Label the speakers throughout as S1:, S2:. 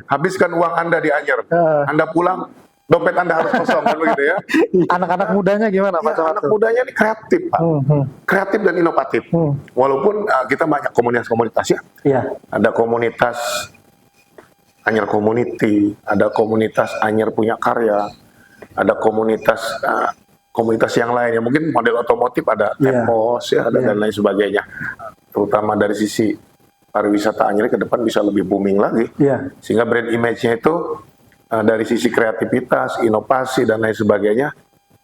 S1: habiskan uang Anda di Anyer. Anda pulang, dompet Anda harus kosong, kan begitu ya.
S2: Anak-anak mudanya gimana Pak Camat?
S1: Anak mudanya ini kreatif, Pak. Kreatif dan inovatif. Walaupun kita banyak komunitas-komunitas ya.
S2: Iya.
S1: Ada komunitas Anyer Community, ada komunitas Anyer Punya Karya, ada komunitas komunitas yang lain ya, mungkin model otomotif ada Epos ya, dan lain sebagainya. Terutama dari sisi pariwisata Anyer ke depan bisa lebih booming lagi. Sehingga brand image-nya itu dari sisi kreativitas, inovasi dan lain sebagainya,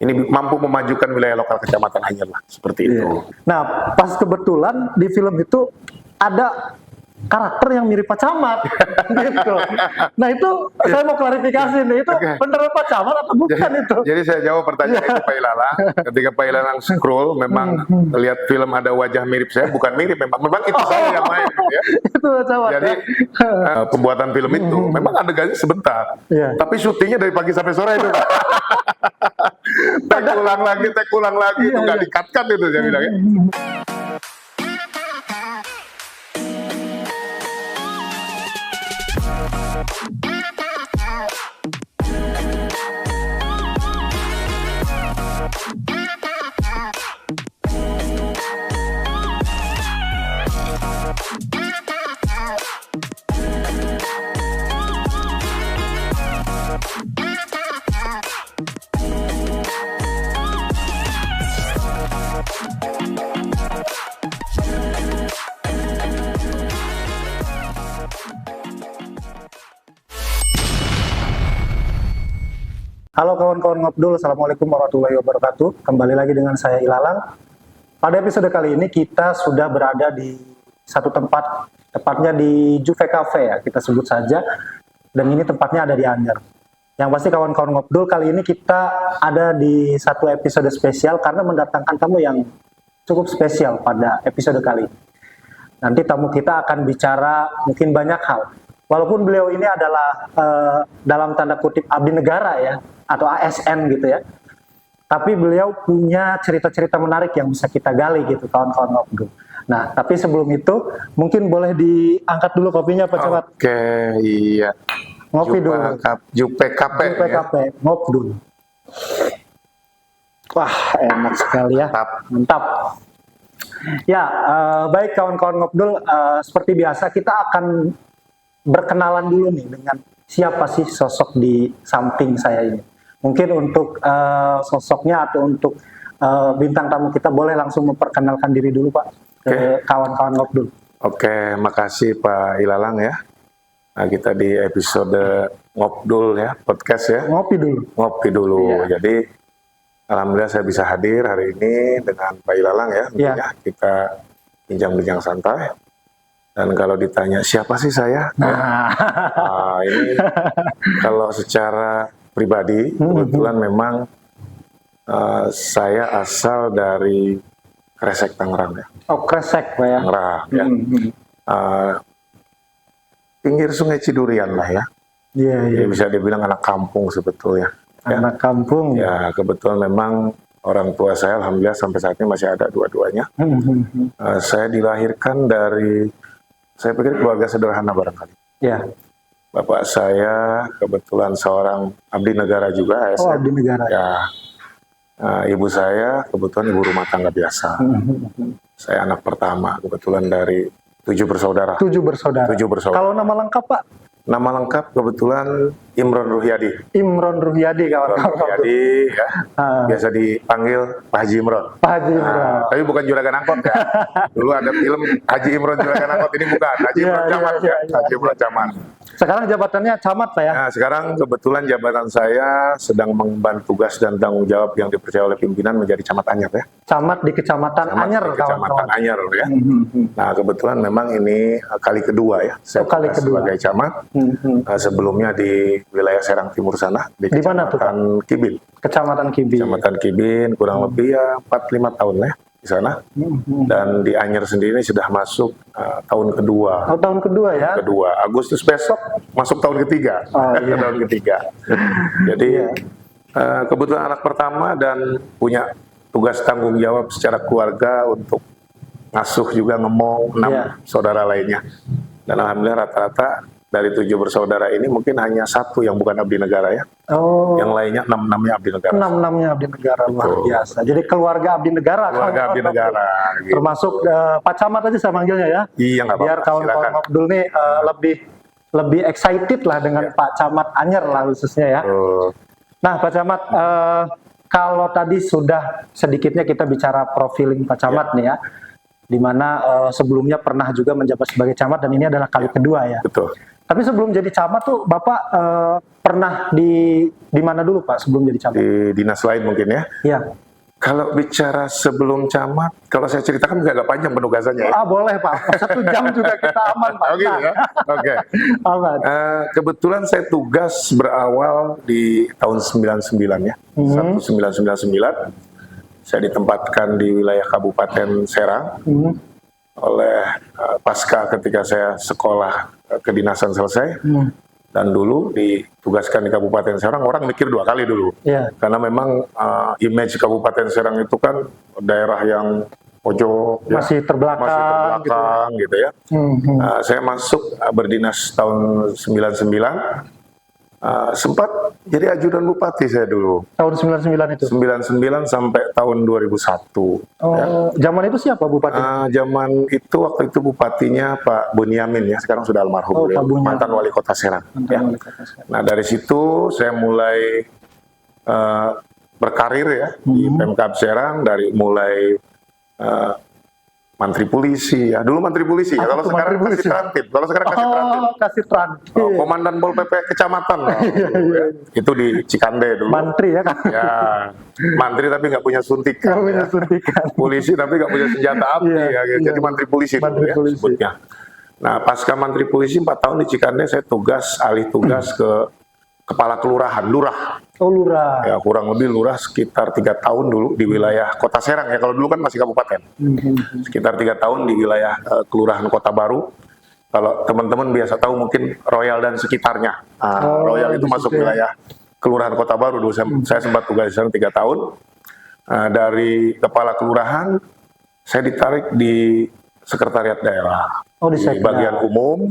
S1: ini mampu memajukan wilayah lokal Kecamatan Anyer lah, seperti itu.
S2: Nah, pas kebetulan di film itu ada karakter yang mirip Pak Camat, gitu. Nah itu saya mau klarifikasi nih, itu beneran Pak Camat atau bukan itu?
S1: Jadi saya jawab pertanyaan itu Pak Ilalang. Ketika Pak Ilalang scroll, memang lihat film ada wajah mirip saya, bukan mirip, memang itu saya yang main. Ya.
S2: Itu Pak Camat.
S1: Jadi pembuatan film itu memang adegannya sebentar, tapi syutingnya dari pagi sampai sore itu. Tek ulang lagi, itu nggak di-cut-cut itu saya bilang ya.
S2: Halo kawan-kawan Ngobdul, Assalamualaikum warahmatullahi wabarakatuh. Kembali lagi dengan saya Ilalang. Pada episode kali ini kita sudah berada di satu tempat, tepatnya di Juve Cafe ya, kita sebut saja. Dan ini tempatnya ada di Anyer. Yang pasti kawan-kawan Ngobdul, kali ini kita ada di satu episode spesial karena mendatangkan tamu yang cukup spesial pada episode kali ini. Nanti tamu kita akan bicara mungkin banyak hal. Walaupun beliau ini adalah dalam tanda kutip abdi negara ya, atau ASN gitu ya. Tapi beliau punya cerita-cerita menarik yang bisa kita gali gitu kawan-kawan Ngobdul. Nah, tapi sebelum itu mungkin boleh diangkat dulu kopinya Pak Camat.
S1: Oke, iya.
S2: Ngopi dulu.
S1: Jupe Cafe.
S2: Jupe Cafe, Ngobdul. Wah, enak sekali ya. Mantap. Ya, baik kawan-kawan Ngobdul, seperti biasa kita akan berkenalan dulu nih dengan siapa sih sosok di samping saya ini. Mungkin untuk sosoknya atau untuk bintang tamu kita boleh langsung memperkenalkan diri dulu Pak ke kawan-kawan Ngobdul.
S1: Oke, makasih Pak Ilalang ya. Nah, kita di episode Ngobdul ya, podcast ya.
S2: Ngopi dulu.
S1: Iya. Jadi alhamdulillah saya bisa hadir hari ini dengan Pak Ilalang ya. Tentunya kita bincang-bincang santai. Dan kalau ditanya siapa sih saya? Ini kalau secara pribadi kebetulan memang saya asal dari Kresek Tangerang ya.
S2: Oh, Kresek Pak ya.
S1: Tangerang ya. Pinggir Sungai Cidurian lah ya.
S2: Iya.
S1: Jadi bisa dibilang anak kampung sebetulnya.
S2: Anak kampung.
S1: Ya kebetulan memang orang tua saya alhamdulillah sampai saat ini masih ada dua-duanya. Saya dilahirkan dari, saya pikir keluarga sederhana barangkali.
S2: Ya.
S1: Bapak saya kebetulan seorang abdi negara juga.
S2: Oh, abdi negara.
S1: Ya. Ibu saya kebetulan ibu rumah tangga biasa. Saya anak pertama kebetulan dari 7 bersaudara.
S2: 7 bersaudara. Kalau nama lengkap Pak?
S1: Nama lengkap kebetulan Imron Ruhyadi.
S2: Imron Ruhyadi kawan-kawan.
S1: Ruhyadi ya. Biasa dipanggil Pak Haji Imron.
S2: Pak Haji Imron.
S1: Tapi bukan juragan angkot ya. Dulu ada film Haji Imron juragan angkot, ini bukan. Haji Imron Camat ya. Haji Imron Camat.
S2: Sekarang jabatannya camat Pak ya?
S1: Nah, sekarang kebetulan jabatan saya sedang mengemban tugas dan tanggung jawab yang dipercaya oleh pimpinan menjadi camat Anyer ya.
S2: Camat di Kecamatan Anyer,
S1: Kecamatan Anyer ya. Nah, kebetulan memang ini kali kedua ya. Saya sebagai camat. Sebelumnya di wilayah Serang Timur sana, di Kecamatan Kibin.
S2: Kecamatan Kibin.
S1: Kecamatan Kibin kurang lebih ya 4-5 tahun ya di sana. Dan di Anyer sendiri sudah masuk tahun kedua.
S2: Oh, tahun kedua ya?
S1: Kedua. Agustus besok masuk tahun ketiga. Tahun ketiga. Jadi kebetulan anak pertama dan punya tugas tanggung jawab secara keluarga untuk ngasuh juga, ngemong 6 saudara lainnya. Dan alhamdulillah rata-rata dari 7 bersaudara ini mungkin hanya 1 yang bukan abdi negara ya.
S2: Oh,
S1: Yang lainnya 6-6-nya abdi negara.
S2: 6-6-nya abdi negara, luar biasa. Jadi keluarga abdi negara.
S1: Keluarga abdi negara. Gitu.
S2: Termasuk Pak Camat aja saya manggilnya ya.
S1: Iya, nggak
S2: Biar
S1: apa-apa,
S2: kawan-kawan
S1: silakan.
S2: Ngobdul nih lebih excited lah dengan Pak Camat Anyer lah khususnya ya. Nah Pak Camat, kalau tadi sudah sedikitnya kita bicara profiling Pak Camat nih ya, di mana sebelumnya pernah juga menjabat sebagai camat dan ini adalah kali kedua ya.
S1: Betul.
S2: Tapi sebelum jadi camat tuh Bapak pernah di mana dulu Pak sebelum jadi camat?
S1: Di dinas lain mungkin ya.
S2: Iya.
S1: Kalau bicara sebelum camat, kalau saya ceritakan agak panjang penugasannya ya.
S2: Boleh Pak, 1 jam juga kita aman Pak.
S1: Oh gitu ya? Oke.
S2: Aman.
S1: Kebetulan saya tugas berawal di tahun 99 ya. 1999. Saya ditempatkan di wilayah Kabupaten Serang oleh pasca ketika saya sekolah kedinasan selesai. Dan dulu ditugaskan di Kabupaten Serang, orang mikir 2 kali dulu.
S2: Iya.
S1: Karena memang image Kabupaten Serang itu kan daerah yang pojok,
S2: Masih terbelakang,
S1: gitu ya. Saya masuk berdinas tahun 99, sempat jadi ajudan bupati saya dulu.
S2: Tahun 99 itu?
S1: 99 sampai tahun 2001.
S2: Zaman itu siapa bupati?
S1: Zaman itu waktu itu bupatinya Pak Bunyamin ya, sekarang sudah almarhum beliau,
S2: Pak Bunyamin.
S1: mantan wali kota Serang. Ya.
S2: Wali Kota Serang.
S1: Nah dari situ saya mulai berkarir ya di Pemkab Serang, dari mulai Mantri Polisi ya, dulu Mantri Polisi ya, kalau sekarang kasih Trantip,
S2: Kasih Trantip.
S1: Komandan Pol PP Kecamatan lah, dulu, ya. Itu di Cikande dulu.
S2: Mantri ya kan?
S1: Ya, mantri tapi nggak punya suntikan.
S2: Nggak punya suntikan.
S1: Polisi tapi nggak punya senjata api ya, jadi Mantri Polisi dulu ya sebutnya. Nah, pasca Mantri Polisi 4 tahun di Cikande, saya alih tugas ke Kepala Kelurahan, Lurah.
S2: Oh Lurah.
S1: Ya kurang lebih lurah sekitar 3 tahun dulu di wilayah Kota Serang ya, kalau dulu kan masih kabupaten. Sekitar 3 tahun di wilayah Kelurahan Kota Baru. Kalau teman-teman biasa tahu mungkin Royal dan sekitarnya. Royal itu masuk wilayah Kelurahan Kota Baru dulu. Saya sempat tugas di sana 3 tahun. Dari kepala kelurahan saya ditarik di sekretariat daerah. Di bagian umum.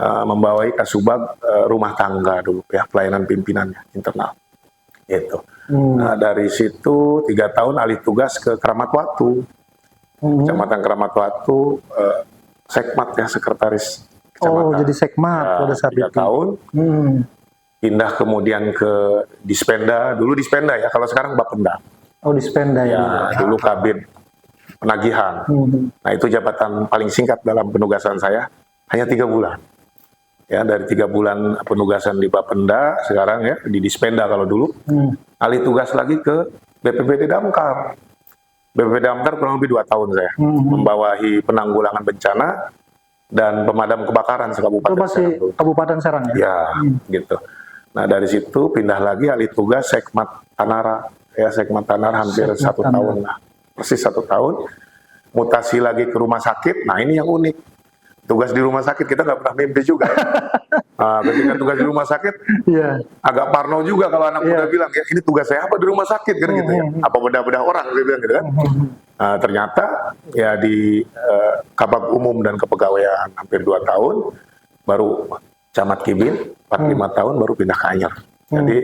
S1: Membawai Kasubag rumah tangga dulu ya, pelayanan pimpinannya internal gitu. Nah, dari situ 3 tahun alih tugas ke Keramat Watu, Kecamatan Keramat Watu, sekmat ya, sekretaris kecamatan.
S2: Jadi sekmat pada saat
S1: 3 tahun. Pindah kemudian ke Dispenda, dulu Dispenda ya, kalau sekarang Bapenda.
S2: Dispenda ya.
S1: Dulu Kabin Penagihan. Nah itu jabatan paling singkat dalam penugasan saya, hanya 3 bulan. Ya, dari 3 bulan penugasan di Bapenda, sekarang ya di Dispenda kalau dulu, alih tugas lagi ke BPBD Damkar. BPBD Damkar kurang lebih 2 tahun saya, membawahi penanggulangan bencana dan pemadam kebakaran se-Kabupaten Serang.
S2: Kabupaten Serang ya?
S1: Ya, gitu. Nah dari situ pindah lagi alih tugas Sekmat Tanara, ya Sekmat Tanara hampir 1 tahun lah, persis 1 tahun. Mutasi lagi ke rumah sakit, nah ini yang unik. Tugas di rumah sakit kita nggak pernah mimpi juga. Ketika tugas di rumah sakit, agak parno juga kalau anak muda bilang, ya ini tugas saya apa di rumah sakit kan gitu ya. Apa bedah-bedah orang dia bilang gitu kan. Ternyata ya di Kabag Umum dan Kepegawaian hampir 2 tahun, baru Camat Kibin 4-5 tahun baru pindah ke Anyer. Jadi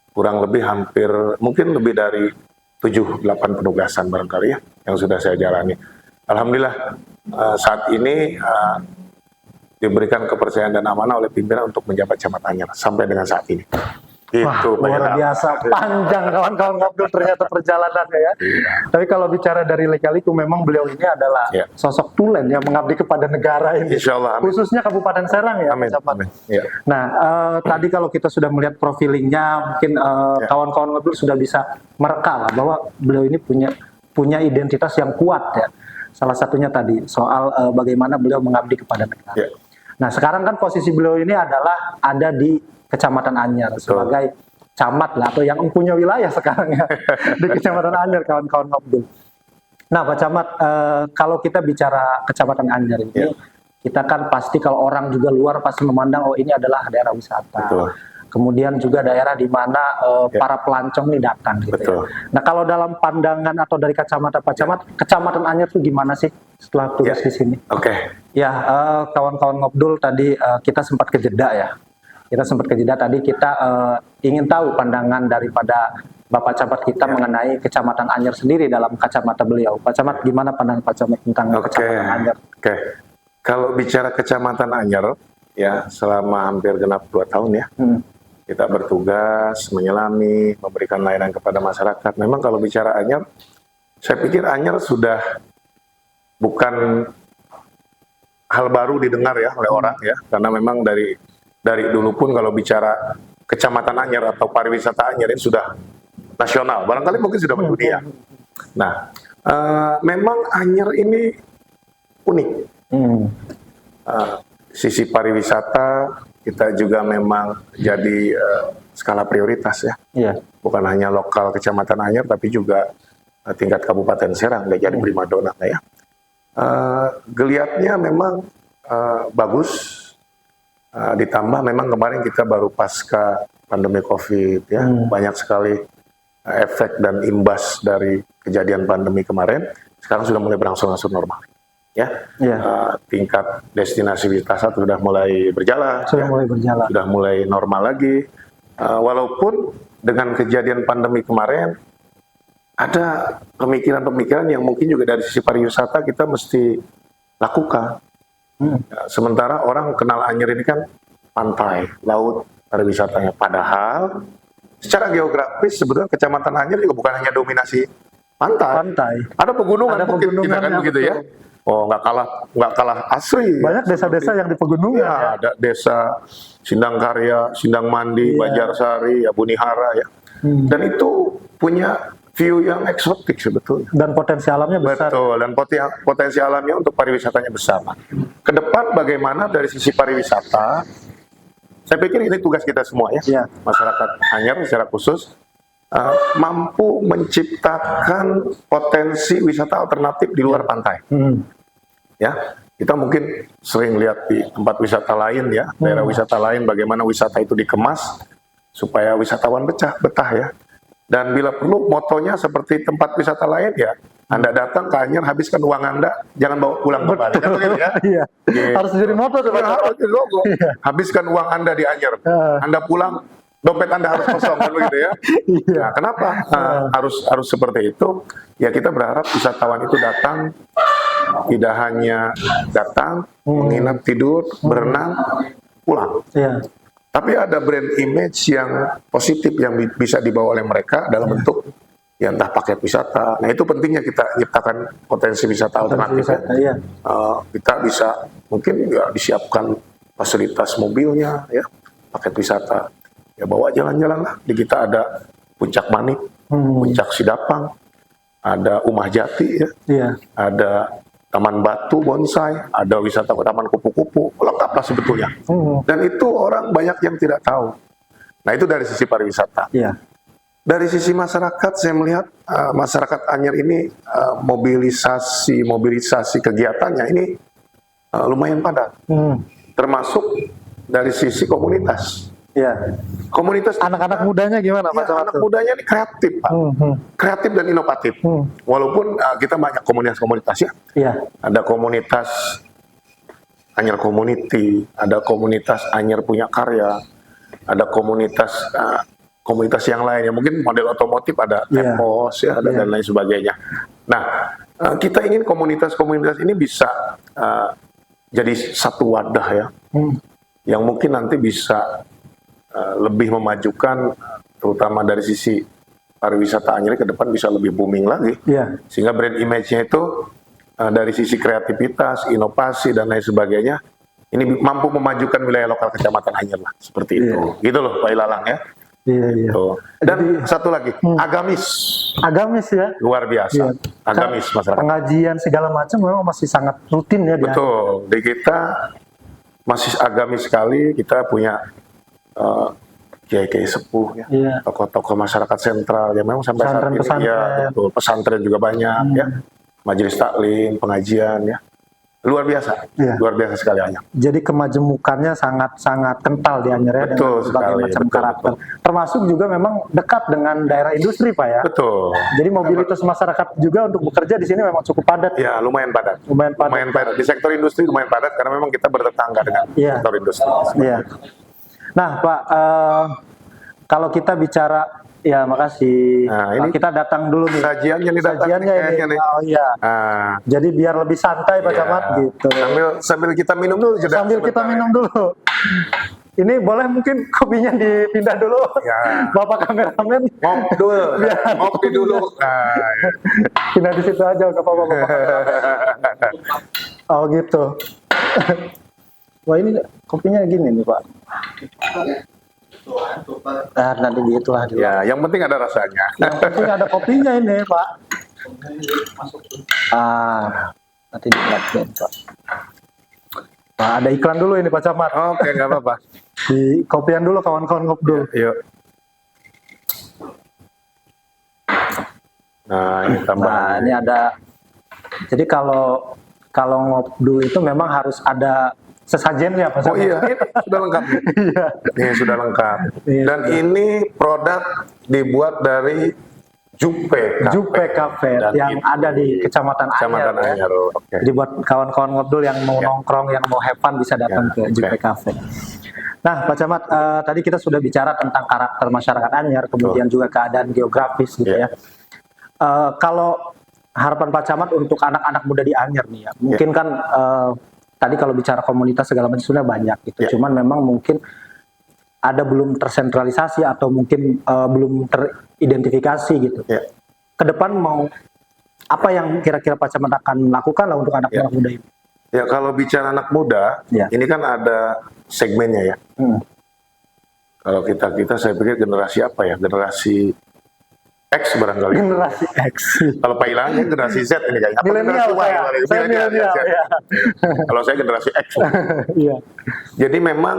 S1: kurang lebih hampir mungkin lebih dari 7-8 penugasan barangkali ya yang sudah saya jalani. Alhamdulillah saat ini diberikan kepercayaan dan amanah oleh pimpinan untuk menjabat camat Anyer sampai dengan saat ini. Itu
S2: luar biasa, panjang kawan-kawan Ngobdul ternyata perjalanannya ya. Tapi kalau bicara dari Lika-Liku, memang beliau ini adalah sosok tulen yang mengabdi kepada negara ini.
S1: Insyaallah,
S2: khususnya Kabupaten Serang ya.
S1: Amin.
S2: Nah, tadi kalau kita sudah melihat profilingnya, mungkin kawan-kawan Ngobdul sudah bisa mereka lah bahwa beliau ini punya identitas yang kuat ya. Salah satunya tadi soal bagaimana beliau mengabdi kepada negara. Nah, sekarang kan posisi beliau ini adalah ada di Kecamatan Anyer sebagai camat lah, atau yang punya wilayah sekarang ya di Kecamatan Anyer, kawan-kawan Ngobdul. Nah Pak Camat, kalau kita bicara Kecamatan Anyer ini, kita kan pasti kalau orang juga luar pasti memandang, oh ini adalah daerah wisata. kemudian juga daerah di mana para pelancong ini datang gitu
S1: Betul.
S2: ya. Nah, kalau dalam pandangan atau dari kacamata Pak Camat, Kecamatan Anyer itu gimana sih setelah tugas di sini?
S1: Oke.
S2: Ya, kawan-kawan ngobrol tadi kita sempat kejeda ya. Kita sempat kejeda tadi, kita ingin tahu pandangan daripada Bapak Camat kita mengenai Kecamatan Anyer sendiri dalam kacamata beliau. Pak Camat, gimana pandangan Pak Camat tentang Kecamatan Anyer?
S1: Oke. Kalau bicara Kecamatan Anyer, ya selama hampir genap 2 tahun ya, kita bertugas menyelami, memberikan layanan kepada masyarakat. Memang kalau bicara Anyer, saya pikir Anyer sudah bukan hal baru didengar ya oleh orang ya, karena memang dari dulu pun kalau bicara Kecamatan Anyer atau pariwisata Anyer ini sudah nasional, barangkali mungkin sudah mendunia. Nah, memang Anyer ini unik. Sisi pariwisata kita juga memang jadi skala prioritas ya.
S2: Iya.
S1: Bukan hanya lokal Kecamatan Anyer, tapi juga tingkat Kabupaten Serang udah jadi primadona ya. Geliatnya memang bagus, ditambah memang kemarin kita baru pasca pandemi COVID ya, banyak sekali efek dan imbas dari kejadian pandemi kemarin. Sekarang sudah mulai berangsur-angsur normal ya. Tingkat destinasi wisata sudah mulai berjalan, sudah mulai normal lagi. Walaupun dengan kejadian pandemi kemarin ada pemikiran-pemikiran yang mungkin juga dari sisi pariwisata kita mesti lakukan. Sementara orang kenal Anyer ini kan pantai, laut, pariwisatanya. Padahal secara geografis sebetulnya Kecamatan Anyer juga bukan hanya dominasi pantai. Ada pegunungan, mungkin kita kan begitu ya. Oh, nggak kalah asri.
S2: Banyak desa-desa yang di pegunungan.
S1: Ya, ada desa Sindangkarya, Sindang Mandi, Banjarsari, ya Bunihara ya. Dan itu punya view yang eksotik sebetulnya.
S2: Dan potensi alamnya besar.
S1: Betul, dan potensi alamnya untuk pariwisatanya besar. Ke depan bagaimana dari sisi pariwisata, saya pikir ini tugas kita semua ya. Masyarakat Anyer secara khusus mampu menciptakan potensi wisata alternatif di luar pantai. Ya, kita mungkin sering lihat di tempat wisata lain ya, daerah wisata lain bagaimana wisata itu dikemas supaya wisatawan betah ya. Dan bila perlu motonya seperti tempat wisata lain ya, Anda datang ke Anyer, habiskan uang Anda, jangan bawa pulang kembali. Kan begitu ya?
S2: Harus jadi moto tuh,
S1: harus jadi logo. Habiskan uang Anda di Anyer, Anda pulang, dompet Anda harus kosong, kan begitu ya? Nah, kenapa harus seperti itu? Ya kita berharap wisatawan itu datang, tidak hanya datang, menginap, tidur, berenang, pulang. Tapi ada brand image yang positif yang bisa dibawa oleh mereka dalam bentuk ya entah paket wisata. Nah itu pentingnya kita ciptakan potensi wisata alternatif. Kita bisa mungkin ya disiapkan fasilitas mobilnya ya, paket wisata. Ya bawa jalan-jalan lah. Di kita ada Puncak Manik, Puncak Sidapang, ada Umah Jati ya, ada Taman Batu Bonsai, ada wisata ke Taman Kupu-Kupu, lengkap lah sebetulnya. Dan itu orang banyak yang tidak tahu. Nah itu dari sisi pariwisata. Dari sisi masyarakat, saya melihat masyarakat Anyer ini mobilisasi kegiatannya ini lumayan padat. Termasuk dari sisi komunitas. Komunitas
S2: anak-anak mudanya gimana Pak?
S1: Anak mudanya ini kreatif Pak, kreatif dan inovatif. Walaupun kita banyak komunitas-komunitas ya. Ada komunitas Anyer Community, ada komunitas Anyer Punya Karya, ada komunitas yang lain ya, mungkin model otomotif ada EPOS ya, dan lain sebagainya. Nah, kita ingin komunitas-komunitas ini bisa jadi satu wadah ya, yang mungkin nanti bisa lebih memajukan, terutama dari sisi pariwisata Anyer ke depan bisa lebih booming lagi, sehingga brand image-nya itu dari sisi kreativitas, inovasi dan lain sebagainya, ini mampu memajukan wilayah lokal Kecamatan Anyer lah, seperti itu, gitu loh Pak Ilalang ya. Dan satu lagi, agamis ya, luar biasa, agamis masyarakat.
S2: Pengajian segala macam memang masih sangat rutin ya.
S1: Betul, di kita masih agamis sekali, kita punya kiai-kiai sepuh ya, tokoh-tokoh masyarakat sentral yang memang sampai saat ini ya, betul, pesantren juga banyak ya, majelis taklim, pengajian ya. luar biasa,
S2: Iya.
S1: luar biasa sekali Anyer.
S2: Jadi kemajemukannya sangat kental di Anyer ya,
S1: Betul
S2: dengan berbagai
S1: sekali,
S2: macam
S1: betul,
S2: karakter. Termasuk juga memang dekat dengan daerah industri Pak ya.
S1: Betul.
S2: Jadi mobilitas masyarakat juga untuk bekerja di sini memang cukup padat.
S1: Ya, lumayan padat.
S2: Lumayan padat.
S1: Di sektor industri lumayan padat karena memang kita bertetangga dengan
S2: Iya.
S1: sektor industri.
S2: Iya. Nah Pak, kalau kita bicara, ya makasih.
S1: Nah,
S2: Pak,
S1: ini
S2: kita datang dulu nih.
S1: Sajiannya nih datang
S2: Sajiannya
S1: nih,
S2: ini.
S1: kayaknya nih.
S2: Oh iya.
S1: Ah,
S2: Jadi biar lebih santai Pak
S1: iya.
S2: Camat gitu.
S1: Sambil kita minum dulu jeda
S2: Sambil kita
S1: sebentar.
S2: minum dulu. Ini boleh mungkin kopinya dipindah dulu.
S1: Ya.
S2: Bapak kameramen.
S1: Ngopi dulu. Nah, ya.
S2: Pindah di situ aja udah Bapak. Oh gitu. Wah ini kopinya gini nih Pak. Nanti gitu lah.
S1: Ya, yang penting ada rasanya.
S2: Yang penting ada kopinya ini Pak. Nanti dilihatin Pak. Nah, ada iklan dulu ini Pak Camat.
S1: Oke, nggak apa-apa.
S2: Di kopian dulu kawan-kawan ngobrol.
S1: Yuk. Nah, ini tambah.
S2: Nah, ini ada. Jadi kalau ngobrol itu memang harus ada sesajennya Pak
S1: Oh
S2: Camat.
S1: iya, ini sudah lengkap.
S2: Iya.
S1: Ini sudah lengkap.
S2: Iya,
S1: Dan ini produk dibuat dari
S2: Jupe Cafe
S1: Dan
S2: yang
S1: itu
S2: ada di Kecamatan
S1: Kecamatan
S2: Anyer.
S1: Anyer. Oke.
S2: Jadi buat kawan-kawan ngobrol yang mau
S1: Ya.
S2: nongkrong, yang mau have fun bisa datang
S1: Ya,
S2: ke
S1: oke.
S2: Jupe Cafe. Nah, Pak Camat, tadi kita sudah bicara tentang karakter masyarakat Anyer, kemudian juga keadaan geografis gitu
S1: Ya.
S2: ya. Kalau harapan Pak Camat untuk anak-anak muda di Anyer nih ya, mungkin kan tadi kalau bicara komunitas segala macam sudah banyak gitu.
S1: Ya.
S2: Cuman memang mungkin ada belum tersentralisasi atau mungkin belum teridentifikasi gitu.
S1: Ya.
S2: Ke depan mau apa yang kira-kira Pak Camat akan lakukan lah untuk anak-anak muda ini?
S1: Ya, kalau bicara anak muda,
S2: Ya.
S1: ini kan ada segmennya ya. Kalau kita saya pikir generasi apa ya? Generasi X barangkali.
S2: Generasi X.
S1: Kalau Pak Ilham kan generasi Z ini kayaknya. Apa
S2: Milenial,
S1: generasi Y?
S2: saya. Saya milenial,
S1: Z.
S2: ya.
S1: Kalau saya generasi X.
S2: Iya.
S1: Jadi memang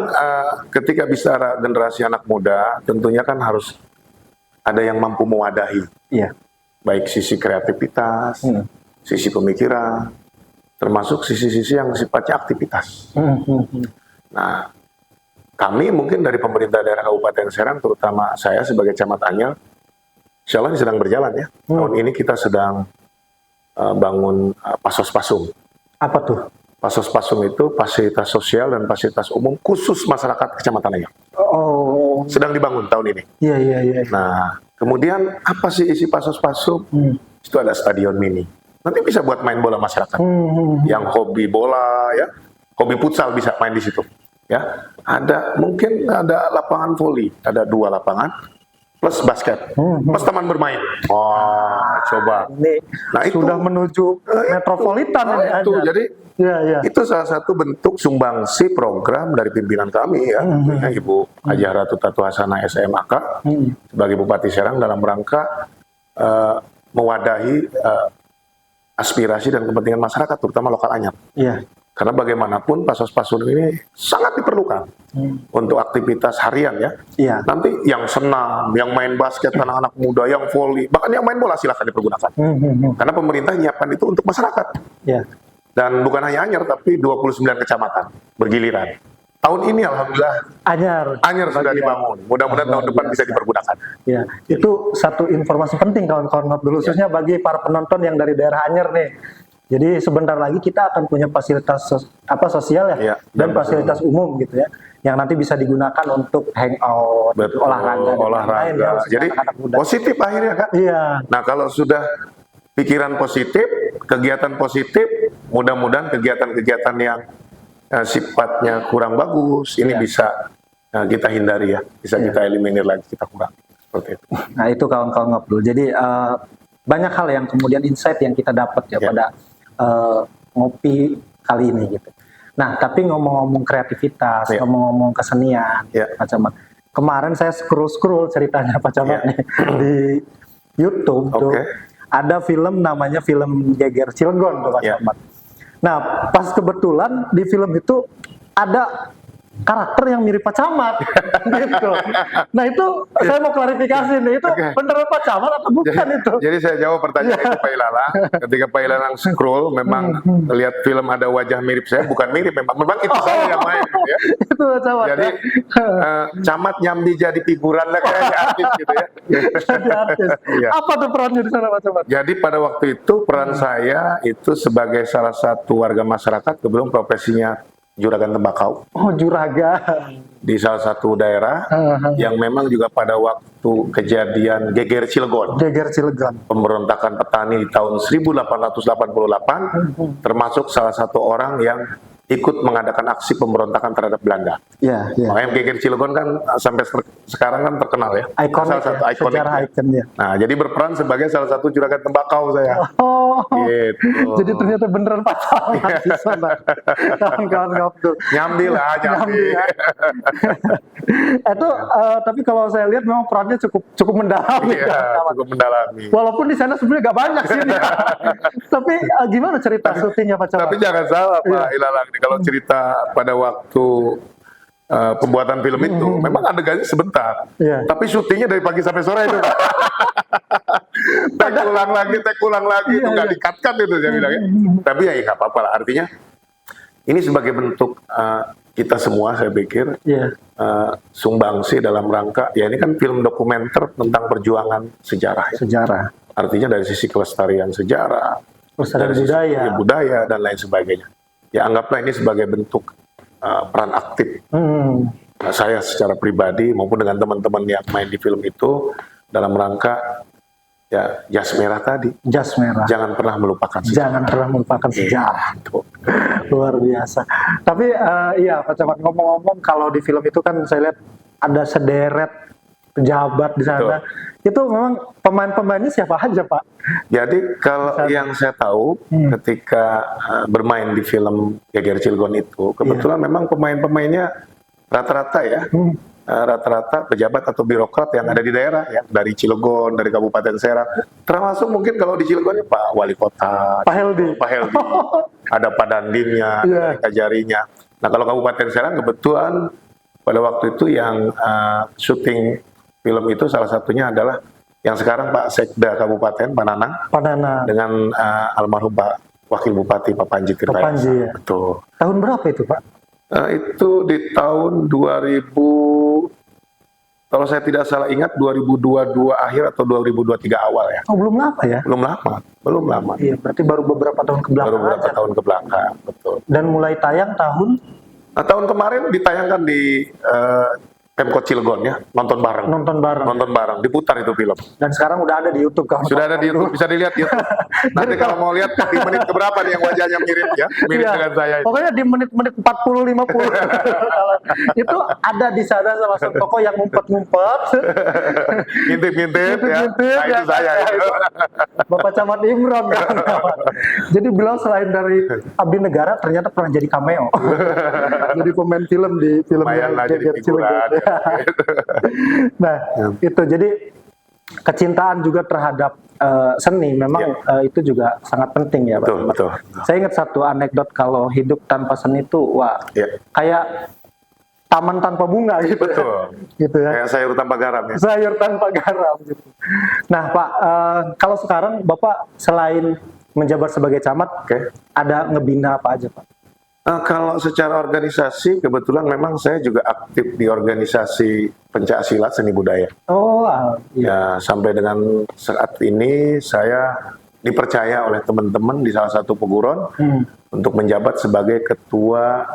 S1: ketika bicara generasi anak muda, tentunya kan harus ada yang mampu mewadahi.
S2: Iya.
S1: Baik sisi kreativitas, sisi pemikiran, termasuk sisi-sisi yang sifatnya aktivitas. Nah, kami mungkin dari pemerintah daerah Kabupaten Serang, terutama saya sebagai camat Anyer, insya Allah ini sedang berjalan ya. Tahun ini kita sedang bangun Pasos Pasung.
S2: Apa tuh?
S1: Pasos Pasung itu fasilitas sosial dan fasilitas umum khusus masyarakat Kecamatan Anyer.
S2: Oh.
S1: Sedang dibangun tahun ini.
S2: Iya.
S1: Nah, kemudian apa sih isi Pasos Pasung? Itu ada stadion mini. Nanti bisa buat main bola masyarakat. Yang hobi bola ya, hobi futsal bisa main di situ. Ya, mungkin ada lapangan voli, ada 2 lapangan plus basket, plus taman bermain. Oh, coba.
S2: Ini
S1: Nah, itu
S2: sudah menuju metropolitan ini
S1: itu
S2: Anyer.
S1: jadi
S2: Iya.
S1: itu salah satu bentuk sumbangsi program dari pimpinan kami ya, tentunya Ibu Hajah Ratu Tatu Hasanah SMAK sebagai Bupati Serang dalam rangka mewadahi aspirasi dan kepentingan masyarakat, terutama lokal Anyer.
S2: Iya.
S1: Karena bagaimanapun Pasos Pasung ini sangat diperlukan untuk aktivitas harian ya.
S2: Iya.
S1: Nanti yang senam, yang main basket anak-anak muda, yang voli, bahkan yang main bola silahkan dipergunakan. Karena pemerintah menyiapkan itu untuk masyarakat.
S2: Iya.
S1: Dan bukan hanya Anyer, tapi 29 kecamatan bergiliran. Tahun ini alhamdulillah Anyer sudah dibangun. Mudah-mudahan tahun depan bisa dipergunakan.
S2: Ya, itu satu informasi penting kawan-kawan ngobrol, khususnya bagi para penonton yang dari daerah Anyer nih. Jadi sebentar lagi kita akan punya fasilitas sosial ya,
S1: Iya,
S2: dan fasilitas umum gitu ya, yang nanti bisa digunakan untuk hangout,
S1: Betul,
S2: olahraga, dan lain-lain ya, khususnya
S1: Jadi
S2: anak-anak muda.
S1: positif akhirnya kan.
S2: Iya.
S1: Nah, kalau sudah pikiran positif, kegiatan positif, mudah-mudahan kegiatan-kegiatan yang sifatnya kurang bagus ini
S2: Iya.
S1: bisa kita hindari ya, bisa kita eliminir lagi, kita kurangi seperti itu.
S2: Nah itu kawan-kawan ngobrol. Jadi banyak hal yang kemudian insight yang kita dapat ya,
S1: Ya.
S2: pada ngopi kali ini gitu. Nah tapi ngomong-ngomong kreativitas,
S1: Ya.
S2: ngomong-ngomong kesenian,
S1: Ya.
S2: Pak Camat. Kemarin saya scroll ceritanya Pak Camat
S1: Ya.
S2: nih di YouTube tuh
S1: Oke.
S2: ada film namanya film Geger Cilegon tuh Pak
S1: Ya.
S2: Camat. Nah pas kebetulan di film itu ada karakter yang mirip Pak Camat gitu. Nah itu saya mau klarifikasi nih, itu beneran Pak Camat atau bukan itu?
S1: Jadi saya jawab pertanyaan itu Pak Ilalang. Ketika Pak Ilalang scroll, memang lihat film ada wajah mirip saya, bukan mirip, memang itu saya yang main gitu ya.
S2: Itu Pak Camat.
S1: Jadi Camat nyambi jadi figuran lah kayak artis gitu ya.
S2: Jadi artis.
S1: Iya.
S2: Apa tuh perannya di sana Pak Camat?
S1: Jadi pada waktu itu peran saya itu sebagai salah satu warga masyarakat, kebetulan profesinya juragan tembakau
S2: Oh, juragan.
S1: di salah satu daerah yang memang juga pada waktu kejadian Geger Cilegon,
S2: Geger Cilegon.
S1: pemberontakan petani di tahun 1888, termasuk salah satu orang yang ikut mengadakan aksi pemberontakan terhadap Belanda.
S2: Iya, iya.
S1: Makanya Geger Cilegon kan sampai sekarang kan terkenal ya.
S2: Ikonik
S1: salah satu
S2: ya,
S1: ikonik.
S2: sejarah
S1: Ya.
S2: ikon ya.
S1: Nah, jadi berperan sebagai salah satu juragan tembakau saya.
S2: Oh,
S1: Gitu.
S2: jadi ternyata beneran Pak Camat di sana. Kawan-kawan Gabdul.
S1: Nyambi lah, nyambi.
S2: Ya. Itu tapi kalau saya lihat memang perannya cukup mendalam
S1: Iya,
S2: ya, kawan.
S1: cukup mendalami.
S2: Walaupun di sana sebenarnya nggak banyak sih. Tapi gimana cerita syutingnya Pak Camat?
S1: Tapi jangan salah Pak Ilalang, kalau cerita pada waktu pembuatan film itu, memang adegannya sebentar.
S2: Iya.
S1: Tapi syutingnya dari pagi sampai sore itu. Tek ulang lagi, itu nggak di-cut-cut itu saya bilang ya. Tapi ya nggak apa-apa lah, artinya ini sebagai bentuk kita semua saya pikir
S2: Iya.
S1: sumbangsi dalam rangka, ya ini kan film dokumenter tentang perjuangan sejarah ya.
S2: Sejarah.
S1: Artinya dari sisi kelestarian sejarah,
S2: Pelestarian
S1: dari sisi
S2: budaya.
S1: budaya dan lain sebagainya. Ya anggaplah ini sebagai bentuk peran aktif saya secara pribadi maupun dengan teman-teman yang main di film itu dalam rangka ya jas merah tadi.
S2: Jas merah.
S1: Jangan pernah melupakan sejarah.
S2: Jangan pernah melupakan sejarah. Luar biasa. Tapi iya Pak Camat, ngomong-ngomong kalau di film itu kan saya lihat ada sederet pejabat di sana. Itu memang pemain-pemainnya siapa aja Pak?
S1: Jadi kalau yang saya tahu ketika bermain di film Geger Cilegon itu, kebetulan memang pemain-pemainnya rata-rata ya, rata-rata pejabat atau birokrat yang ada di daerah ya, dari Cilegon, dari Kabupaten Serang. Termasuk mungkin kalau di Cilegon ya Pak Wali Kota,
S2: Pak Heldi.
S1: ada Pak Dandimnya, ada Kajarinya. Nah kalau Kabupaten Serang kebetulan pada waktu itu yang syuting film itu salah satunya adalah yang sekarang Pak Sekda Kabupaten Pak Nanang, dengan almarhum Pak Wakil Bupati Pak Panji Tirta
S2: Panji,
S1: Yasa.
S2: ya.
S1: Betul.
S2: Tahun berapa itu Pak?
S1: Itu di tahun 2000, kalau saya tidak salah ingat 2022 akhir atau 2023 awal ya.
S2: Oh belum lama ya?
S1: Belum lama.
S2: Iya, berarti baru beberapa tahun ke belakang.
S1: Baru beberapa
S2: aja.
S1: tahun ke belakang, betul.
S2: Dan mulai tayang tahun?
S1: Nah, tahun kemarin ditayangkan di Pemkot Cilegon ya, nonton bareng, diputar itu film.
S2: Dan sekarang udah ada di YouTube kan?
S1: Sudah ada di YouTube, bisa dilihat di YouTube. Nanti kalau mau lihat di menit keberapa nih yang wajahnya mirip ya, mirip dengan saya itu.
S2: Pokoknya di menit-menit 40-50 itu ada di sana salah satu tokoh yang ngumpet-ngumpet,
S1: ngintip-ngintip ya. Nah itu saya.
S2: Itu Bapak Camat Imron kan. Jadi beliau selain dari abdi negara ternyata pernah jadi cameo. Jadi pemain film di filmnya
S1: Geger Cilegon.
S2: Nah, itu jadi kecintaan juga terhadap seni memang itu juga sangat penting ya, Pak.
S1: Betul.
S2: Saya ingat satu anekdot kalau hidup tanpa seni itu wah kayak taman tanpa bunga gitu.
S1: Betul.
S2: Gitu ya.
S1: Kayak sayur tanpa garam ya.
S2: Sayur tanpa garam gitu. Nah, Pak, kalau sekarang Bapak selain menjabat sebagai camat, ada ngebina apa aja, Pak?
S1: Kalau secara organisasi, kebetulan memang saya juga aktif di organisasi pencak silat seni budaya.
S2: Oh,
S1: ya sampai dengan saat ini saya dipercaya oleh teman-teman di salah satu peguron untuk menjabat sebagai ketua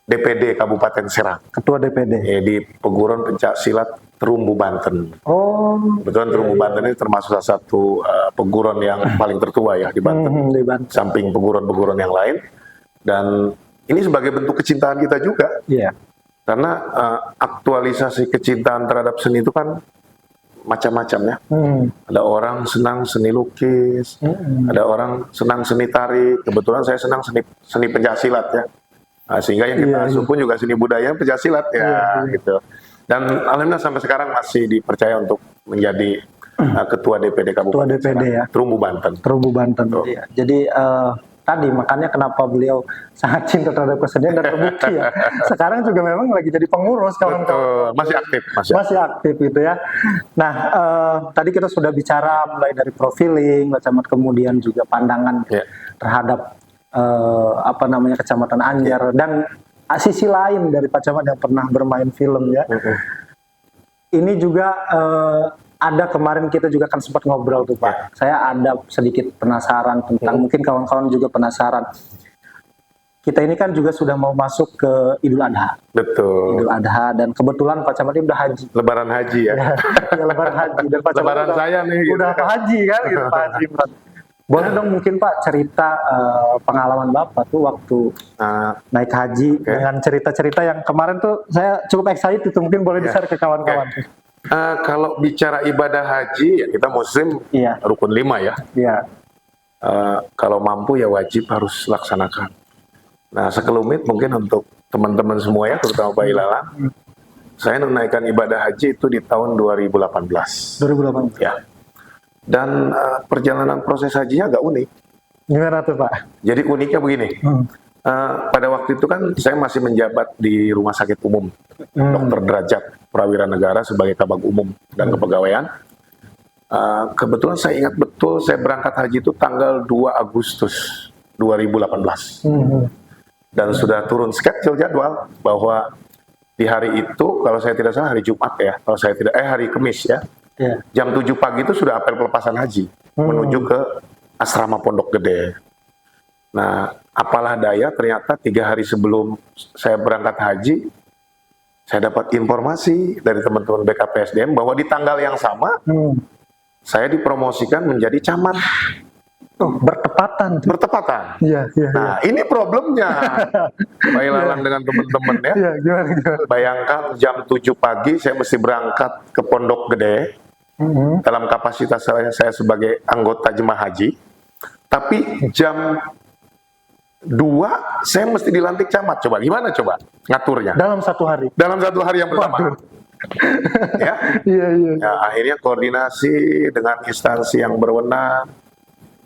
S1: DPD Kabupaten Serang.
S2: Ketua DPD.
S1: Di peguron pencak silat Terumbu Banten.
S2: Oh.
S1: Kebetulan Terumbu Banten ini termasuk salah satu peguron yang paling tertua ya di Banten.
S2: Di Banten.
S1: Samping peguron-peguron yang lain. Dan ini sebagai bentuk kecintaan kita juga.
S2: Iya.
S1: Karena aktualisasi kecintaan terhadap seni itu kan macam-macam ya. Ada orang senang seni lukis, ada orang senang seni tari. Kebetulan saya senang seni pencaksilat ya. Nah, sehingga yang kita asuh pun juga seni budaya pencaksilat ya, gitu. Dan alhamdulillah sampai sekarang masih dipercaya untuk menjadi ketua DPD Kabupaten
S2: Ketua DPD ya.
S1: Terumbu Banten.
S2: Terumbu Banten. Iya. Jadi tadi, makanya kenapa beliau sangat cinta terhadap kesenian dan terbukti ya. Sekarang juga memang lagi jadi pengurus kawan-kawan.
S1: Masih aktif,
S2: Masih aktif gitu ya. Nah, tadi kita sudah bicara mulai dari profiling Pak Camat, kemudian juga pandangan terhadap Kecamatan Anyer dan sisi lain dari Pak Camat yang pernah bermain film ya. Ini juga ada kemarin kita juga kan sempat ngobrol tuh Pak. Saya ada sedikit penasaran tentang, mungkin kawan-kawan juga penasaran. Kita ini kan juga sudah mau masuk ke Idul Adha.
S1: Betul.
S2: Idul Adha, dan kebetulan Pak Camat ini udah haji.
S1: Lebaran haji ya.
S2: Ya, Lebaran haji. Dan Pak Camat
S1: Lebaran saya nih.
S2: Udah
S1: gitu.
S2: haji kan gitu Pak Haji Imran. Boleh dong mungkin Pak cerita pengalaman Bapak tuh waktu naik haji dengan cerita-cerita yang kemarin tuh saya cukup excited itu, mungkin boleh di-share ke kawan-kawan.
S1: Kalau bicara ibadah haji ya kita muslim rukun 5 ya. Kalau mampu ya wajib harus laksanakan. Nah sekelumit mungkin untuk teman-teman semua ya, terutama Pak Ilalang, saya menunaikan ibadah haji itu di tahun 2018.
S2: 2018.
S1: Ya. Dan perjalanan proses hajinya agak unik.
S2: Gimana tuh Pak?
S1: Jadi uniknya begini. Pada waktu itu kan saya masih menjabat di Rumah Sakit Umum Dr. Derajat Prawira Negara sebagai Kabag Umum dan Kepegawaian. Kebetulan saya ingat betul saya berangkat haji itu tanggal 2 Agustus 2018. Dan sudah turun schedule jadwal bahwa di hari itu, kalau saya tidak salah hari Jumat ya, kalau saya tidak hari Kamis ya. Jam 7 pagi itu sudah apel pelepasan haji menuju ke asrama Pondok Gede. Nah, apalah daya ternyata 3 hari sebelum saya berangkat haji, saya dapat informasi dari teman-teman BKPSDM bahwa di tanggal yang sama saya dipromosikan menjadi camat.
S2: Bertepatan.
S1: Bertepatan.
S2: Nah,
S1: ini problemnya Pak Ilalang dengan teman-teman ya.
S2: Gimana?
S1: Bayangkan jam 7 pagi saya mesti berangkat ke Pondok Gede dalam kapasitas saya sebagai anggota jemaah haji. Tapi jam 2 saya mesti dilantik camat. Coba gimana coba ngaturnya?
S2: Dalam 1 hari.
S1: Dalam 1 hari yang pertama. Ya. Akhirnya koordinasi dengan instansi yang berwenang,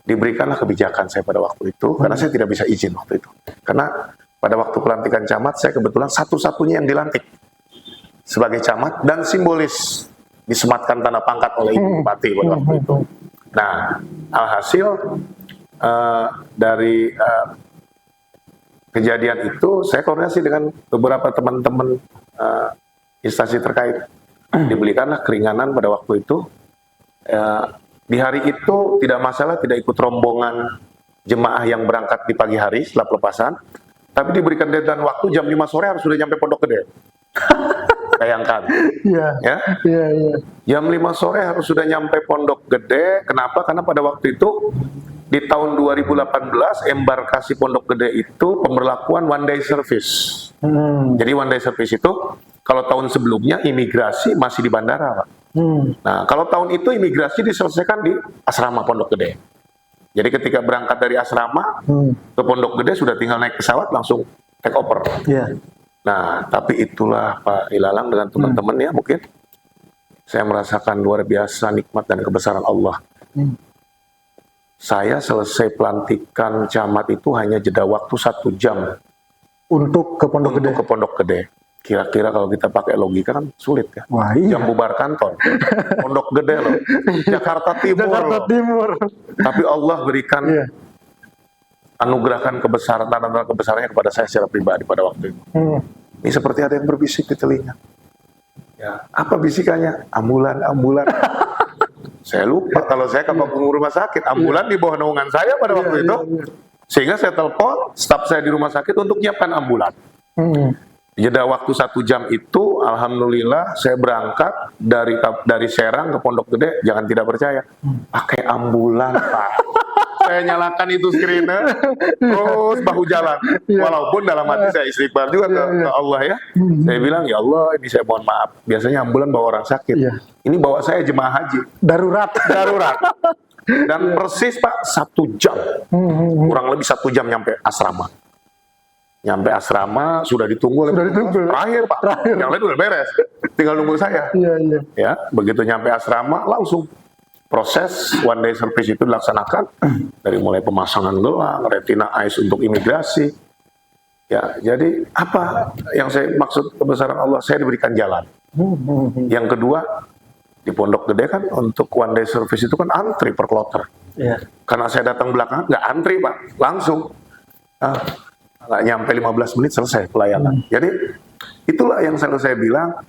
S1: diberikanlah kebijakan saya pada waktu itu, karena saya tidak bisa izin waktu itu. Karena pada waktu pelantikan camat, saya kebetulan satu-satunya yang dilantik sebagai camat, dan simbolis disematkan tanda pangkat oleh Ibu Bupati pada waktu itu. Nah, alhasil dari kejadian itu, saya koordinasi dengan beberapa teman-teman instansi terkait. Diberikanlah keringanan pada waktu itu. Di hari itu tidak masalah tidak ikut rombongan jemaah yang berangkat di pagi hari setelah pelepasan, tapi diberikan deadline waktu jam 5 sore harus sudah nyampe Pondok Gede. Bayangkan. Jam 5 sore harus sudah nyampe Pondok Gede. Kenapa? Karena pada waktu itu di tahun 2018 embarkasi Pondok Gede itu pemberlakuan one day service. Jadi one day service itu kalau tahun sebelumnya imigrasi masih di bandara, Pak. Nah, kalau tahun itu imigrasi diselesaikan di asrama Pondok Gede. Jadi ketika berangkat dari asrama ke Pondok Gede sudah tinggal naik pesawat langsung take over. Nah, tapi itulah Pak Ilalang dengan teman-teman ya, mungkin saya merasakan luar biasa nikmat dan kebesaran Allah. Saya selesai pelantikan camat itu hanya jeda waktu 1 jam
S2: untuk ke
S1: Pondok Gede. Kira-kira kalau kita pakai logika kan sulit ya. Jam bubar kantor. Pondok Gede loh. Jakarta Timur. Tapi Allah berikan anugerahkan kebesaran, tanda-tanda kebesarannya kepada saya secara pribadi pada waktu itu. Ini seperti ada yang berbisik di telinga. Ya, apa bisikannya? Ambulan. Saya lupa kalau saya kabag rumah sakit, ambulan di bawah naungan saya pada waktu itu. Sehingga saya telepon staf saya di rumah sakit untuk nyiapkan ambulan. Jeda waktu 1 jam itu, alhamdulillah saya berangkat dari Serang ke Pondok Gede. Jangan tidak percaya, pakai ambulan, Pak. Saya nyalakan itu screener, terus bahu jalan. Walaupun dalam hati saya istighfar juga ke Allah ya. Saya bilang, ya Allah, ini saya mohon maaf. Biasanya ambulan bawa orang sakit. Ini bawa saya jemaah haji.
S2: Darurat.
S1: Dan persis Pak, 1 jam. Kurang lebih 1 jam nyampe asrama. Nyampe asrama, sudah ditunggu. Terakhir Pak, yang lain udah beres. Tinggal nunggu saya. Ya, begitu nyampe asrama, langsung proses one day service itu dilaksanakan dari mulai pemasangan gelang, retina eyes untuk imigrasi. Ya, jadi apa yang saya maksud kebesaran Allah? Saya diberikan jalan. Yang kedua, di Pondok Gede kan untuk one day service itu kan antri per kloter. Karena saya datang belakangan, nggak antri Pak, langsung. Nggak nyampe 15 menit selesai pelayanan. Jadi itulah yang selalu saya bilang,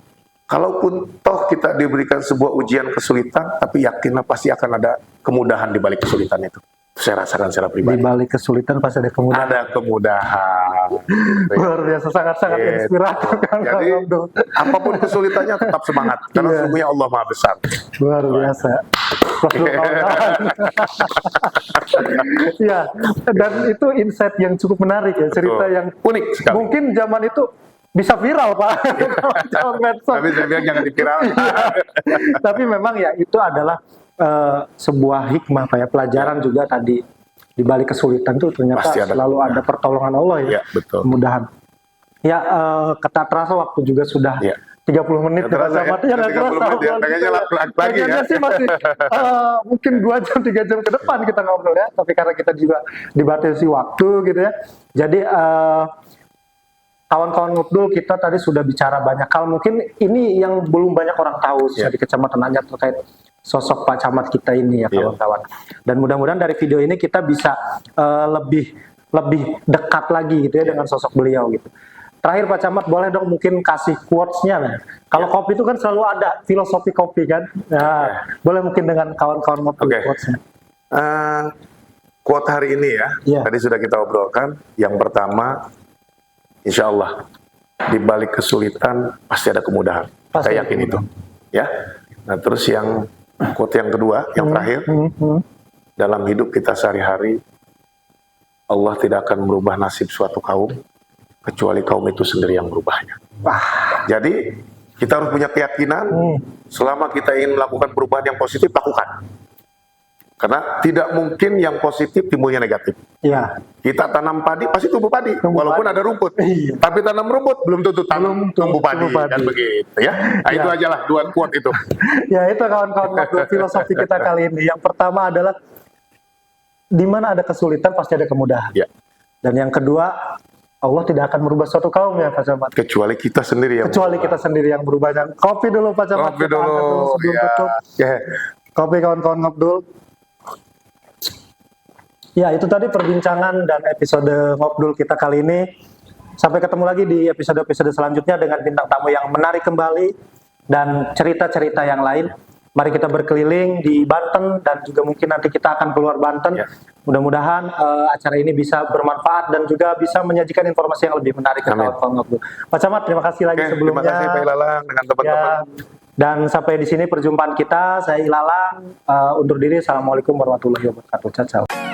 S1: kalaupun toh kita diberikan sebuah ujian kesulitan, tapi yakinlah pasti akan ada kemudahan di balik kesulitan itu. Saya rasakan secara pribadi.
S2: Di balik kesulitan pasti ada kemudahan.
S1: Ada kemudahan.
S2: Luar biasa, sangat-sangat inspiratif.
S1: Jadi apapun kesulitannya tetap semangat, karena sesungguhnya Allah Maha Besar.
S2: Luar biasa. Ya, dan itu insight yang cukup menarik ya, cerita yang
S1: unik sekali.
S2: Mungkin zaman itu bisa viral Pak.
S1: Tapi saya bilang jangan diviralkan.
S2: Tapi memang ya itu adalah sebuah hikmah kayak pelajaran juga tadi, di balik kesulitan tuh ternyata selalu ada pertolongan Allah ya.
S1: Betul.
S2: Kemudahan. Ya, kata terasa waktu juga sudah 30 menit
S1: ya, terasa ya? 30 menit ya, pengennya
S2: sih masih mungkin 2 jam 3 jam ke depan kita ngobrol ya, tapi karena kita juga dibatasi waktu gitu ya. Jadi kawan-kawan Ngobdul kita tadi sudah bicara banyak hal, mungkin ini yang belum banyak orang tahu di Kecamatan Anyar terkait sosok Pak Camat kita ini ya kawan-kawan. Dan mudah-mudahan dari video ini kita bisa lebih dekat lagi gitu ya dengan sosok beliau gitu. Terakhir Pak Camat, boleh dong mungkin kasih quotes-nya lah. Kalau kopi itu kan selalu ada filosofi kopi kan. Nah, boleh mungkin dengan kawan-kawan Ngobdul quotes-nya.
S1: Quote hari ini ya, tadi sudah kita obrolkan. Yang pertama, insya Allah di balik kesulitan pasti ada kemudahan. Saya yakin itu. Ya. Nah, terus yang quote yang kedua, yang terakhir, dalam hidup kita sehari-hari, Allah tidak akan merubah nasib suatu kaum kecuali kaum itu sendiri yang merubahnya. Jadi kita harus punya keyakinan selama kita ingin melakukan perubahan yang positif, lakukan. Karena tidak mungkin yang positif timbulnya negatif. Kita tanam padi pasti tumbuh padi, walaupun ada rumput. Tapi tanam rumput belum tentu tumbuh padi. Kan begitu ya. Nah, itu aja lah 2 quote itu.
S2: Ya, itu kawan-kawan filosofi kita kali ini. Yang pertama adalah di mana ada kesulitan pasti ada kemudahan. Dan yang kedua, Allah tidak akan merubah suatu kaum ya Pak Camat.
S1: Kecuali kita sendiri yang
S2: berubahnya. Kopi dulu Pak Camat.
S1: Kopi dulu
S2: sebelum tutup. Kopi kawan-kawan Ngobdul. Ya, itu tadi perbincangan dan episode Ngobdul kita kali ini. Sampai ketemu lagi di episode-episode selanjutnya dengan bintang tamu yang menarik kembali dan cerita-cerita yang lain. Mari kita berkeliling di Banten dan juga mungkin nanti kita akan keluar Banten. Mudah-mudahan acara ini bisa bermanfaat dan juga bisa menyajikan informasi yang lebih menarik ke kawan-kawan Ngobdul. Pak Camat, terima kasih lagi sebelumnya.
S1: Terima kasih Pak Ilalang dengan teman-teman.
S2: Dan sampai di sini perjumpaan kita. Saya Ilalang undur diri. Assalamualaikum warahmatullahi wabarakatuh. Ciao.